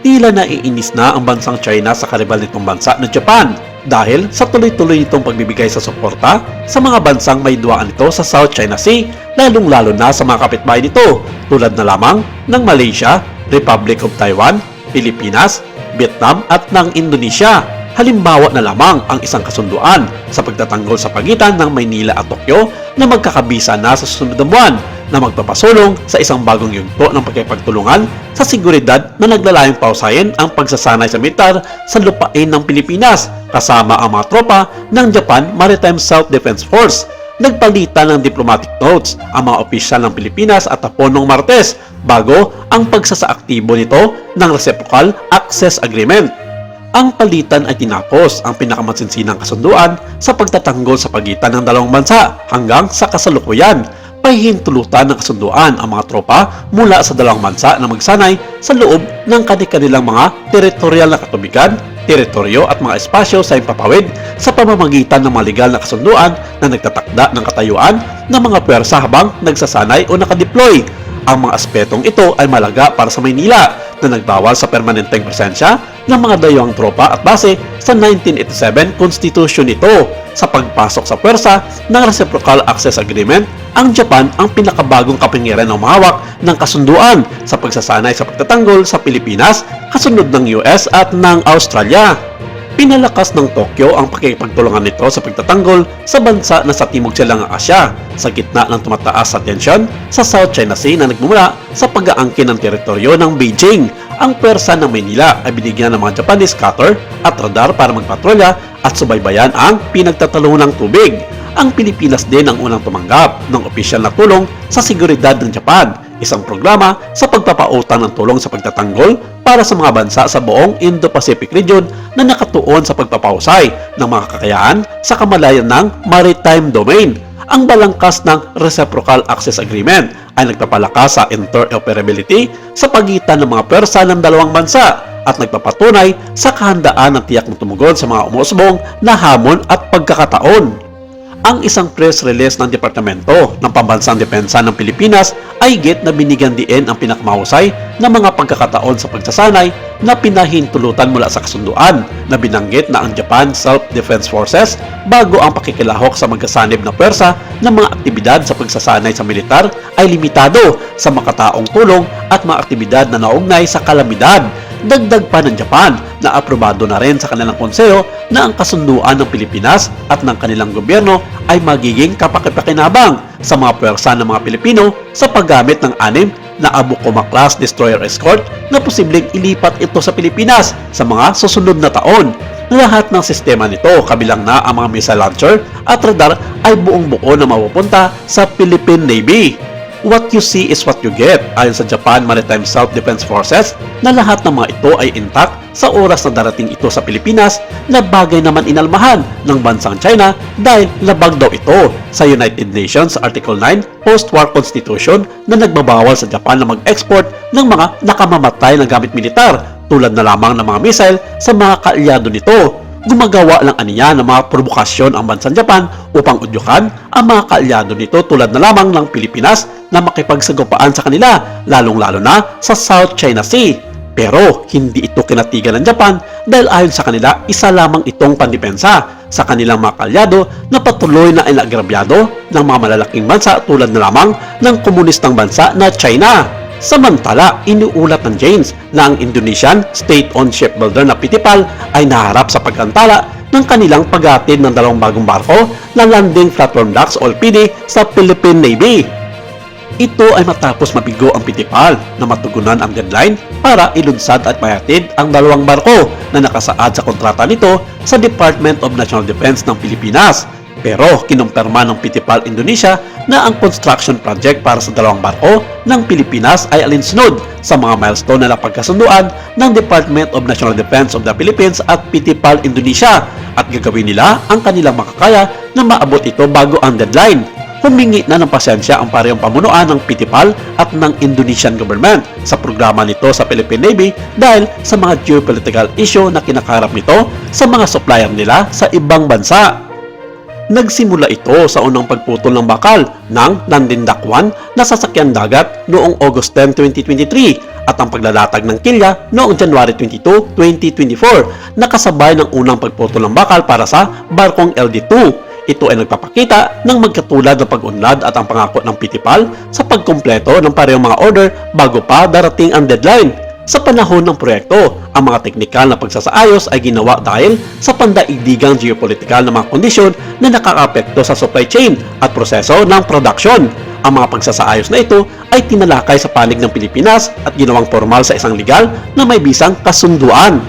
tila naiinis na ang bansang China sa karibal nitong bansa na Japan dahil sa tuloy-tuloy nitong pagbibigay sa suporta sa mga bansang may duwaan nito sa South China Sea, lalong-lalo na sa mga kapitbahay nito tulad na lamang ng Malaysia, Republic of Taiwan, Pilipinas, Vietnam at ng Indonesia. Halimbawa na lamang ang isang kasunduan sa pagtatanggol sa pagitan ng Maynila at Tokyo na magkakabisa na sa susunod na buwan na magpapasulong sa isang bagong yugto ng pagkipagtulungan sa seguridad na naglalayong pausayin ang pagsasanay sa militar sa lupain ng Pilipinas kasama ang mga tropa ng Japan Maritime Self-Defense Force. Nagpalitan ng diplomatic notes ang mga opisyal ng Pilipinas at Hapon noong Martes bago ang pagsasaaktibo nito ng Reciprocal Access Agreement. Ang palitan ay tinapos ang pinakamatsinsinang kasunduan sa pagtatanggol sa pagitan ng dalawang bansa hanggang sa kasalukuyan. Pahihintulutan ng kasunduan ang mga tropa mula sa dalawang bansa na magsanay sa loob ng kanilang mga teritorial na katubigan, teritoryo at mga espasyo sa impapawid sa pamamagitan ng mga legal na kasunduan na nagtatakda ng katayuan ng mga pwersa habang nagsasanay o nakadeploy. Ang mga aspetong ito ay malaga para sa Maynila na nagbawal sa permanenteng presensya ng mga dayuhang tropa at base sa 1987 Constitution nito. Sa pagpasok sa pwersa ng Reciprocal Access Agreement, ang Japan ang pinakabagong kapangyarihan ng mahawak ng kasunduan sa pagsasanay sa pagtatanggol sa Pilipinas kasunod ng US at ng Australia. Pinalakas ng Tokyo ang pakikipagtulungan nito sa pagtatanggol sa bansa na sa Timog Silangang Asya sa gitna ng tumataas sa tensyon sa South China Sea na nagmumula sa pag-aangkin ng teritoryo ng Beijing. Ang pwersa ng Maynila ay binigyan ng mga Japanese cutter at radar para magpatrolya at subaybayan ang pinagtatalungan ng tubig. Ang Pilipinas din ang unang tumanggap ng opisyal na tulong sa seguridad ng Japan, isang programa sa pagpapautang ng tulong sa pagtatanggol para sa mga bansa sa buong Indo-Pacific region na nakatuon sa pagpapausay ng mga kakayahan sa kamalayan ng maritime domain. Ang balangkas ng Reciprocal Access Agreement ay nagpapalakas sa interoperability sa pagitan ng mga pwersa ng dalawang bansa at nagpapatunay sa kahandaan ng tiyak na tumugon sa mga umuusbong na hamon at pagkakataon. Ang isang press release ng Departamento ng Pambansang Depensa ng Pilipinas ay higit na binigyan diin ang pinakamahusay na mga pagkakataon sa pagsasanay na pinahintulutan mula sa kasunduan na binanggit na ang Japan Self-Defense Forces bago ang pakikilahok sa magkasanib na pwersa ng mga aktibidad sa pagsasanay sa militar ay limitado sa makataong tulong at mga aktibidad na naugnay sa kalamidad. Dagdag pa ng Japan na aprobado na rin sa kanilang konseyo na ang kasunduan ng Pilipinas at ng kanilang gobyerno ay magiging kapakipakinabang sa mga pwersa ng mga Pilipino sa paggamit ng 6 na Abukuma-class destroyer escort na posibleng ilipat ito sa Pilipinas sa mga susunod na taon. Lahat ng sistema nito, kabilang na ang mga missile launcher at radar, ay buong-buo na mapupunta sa Philippine Navy. What you see is what you get ayon sa Japan Maritime Self-Defense Forces na lahat ng mga ito ay intact sa oras na darating ito sa Pilipinas na bagay naman inalmahan ng bansang China dahil labag daw ito sa United Nations Article 9 Post-War Constitution na nagbabawal sa Japan na mag-export ng mga nakamamatay na gamit militar tulad na lamang ng mga missile sa mga kaalyado nito. Gumagawa lang aniya ng mga provokasyon ang bansang Japan upang udyukan ang mga kaalyado nito tulad na lamang ng Pilipinas na makipagsagupaan sa kanila, lalong-lalo na sa South China Sea. Pero hindi ito kinatigan ng Japan dahil ayon sa kanila, isa lamang itong pandepensa sa kanilang mga kaalyado na patuloy na inagrabyado ng mga malalaking bansa tulad na lamang ng komunistang bansa na China. Samantala, iniulat ng Janes na ang Indonesian state-owned shipbuilder na Pitipal ay naharap sa pagkantala ng kanilang paghatid ng dalawang bagong barko na Landing Platform Docks o LPD sa Philippine Navy. Ito ay matapos mabigo ang Pitipal na matugunan ang deadline para ilunsad at mahatid ang dalawang barko na nakasaad sa kontrata nito sa Department of National Defense ng Pilipinas. Pero kinumpirma ng Pitipal Indonesia na ang construction project para sa dalawang barko ng Pilipinas ay alinsunod sa mga milestone na napagkasunduan ng Department of National Defense of the Philippines at Pitipal Indonesia at gagawin nila ang kanilang makakaya na maabot ito bago ang deadline. Humingi na ng pasensya ang parehong pamunuan ng Pitipal at ng Indonesian government sa programa nito sa Philippine Navy dahil sa mga geopolitical issue na kinakarap nito sa mga supplier nila sa ibang bansa. Nagsimula ito sa unang pagputol ng bakal ng Nandindakwan na sasakyan dagat noong August 10, 2023 at ang paglalatag ng kilya noong January 22, 2024 na kasabay ng unang pagputol ng bakal para sa barkong LD2. Ito ay nagpapakita ng magkatulad na pag-unlad at ang pangako ng Pitipal sa pagkumpleto ng parehong mga order bago pa darating ang deadline. Sa panahon ng proyekto, ang mga teknikal na pagsasaayos ay ginawa dahil sa pandaigdigang geopolitikal na mga kondisyon na nakakaapekto sa supply chain at proseso ng production. Ang mga pagsasaayos na ito ay tinalakay sa panig ng Pilipinas at ginawang formal sa isang legal na may bisang kasunduan.